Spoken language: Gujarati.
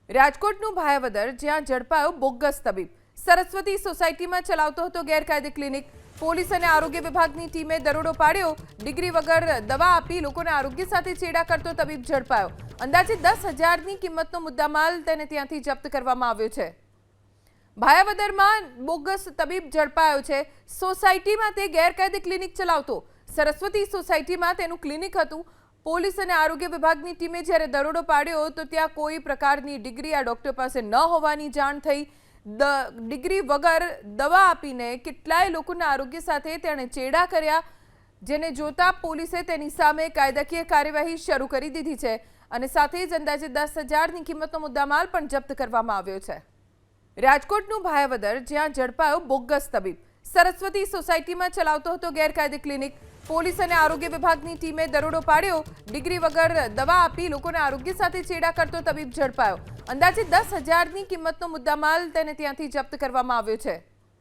રાજકોટનું ભાયાવદર જ્યાં ઝડપાયો બોગસ તબીબ સરસ્વતી સોસાયટીમાં ચલાવતો હતો ગેરકાયદે ક્લિનિક પોલીસ અને આરોગ્ય વિભાગની ટીમે દરોડો પાડ્યો ડિગ્રી વગર દવા આપી લોકોને આરોગ્ય સાથે ચેડા કરતો તબીબ ઝડપાયો અંદાજે 10,000ની કિંમતનો મુદ્દામાલ તેને ત્યાંથી જપ્ત કરવામાં આવ્યો છે ભાયાવદરમાં બોગસ તબીબ ઝડપાયો છે સોસાયટીમાં તે ગેરકાયદે ક્લિનિક ચલાવતો સરસ્વતી સોસાયટીમાં તેનું ક્લિનિક હતું પોલીસ અને આરોગ્ય વિભાગની ટીમે જ્યારે દરોડો પાડ્યો તો ત્યાં કોઈ પ્રકારની ડિગ્રી આ ડોક્ટર પાસે ન હોવાની જાણ થઈ ડિગ્રી વગર દવા આપીને કેટલાય લોકોના આરોગ્ય સાથે તેણે ચેડા કર્યા જેને જોતા પોલીસે તેની સામે કાયદાકીય કાર્યવાહી શરૂ કરી દીધી છે અને સાથે જ અંદાજે 10,000ની કિંમતનો મુદ્દામાલ પણ જપ્ત કરવામાં આવ્યો છે રાજકોટનું ભાયાવદર જ્યાં ઝડપાયો બોગસ તબીબ સરસ્વતી સોસાયટીમાં ચલાવતો હતો ગેરકાયદે ક્લિનિક પોલીસ અને આરોગ્ય વિભાગની ટીમે દરોડો પાડ્યો ડિગ્રી વગર દવા આપી લોકોને આરોગ્ય સાથે ચેડા કરતો તબીબ ઝડપાયો અંદાજે 10,000ની કિંમતનો મુદ્દામાલ તેને ત્યાંથી જપ્ત કરવામાં આવ્યો છે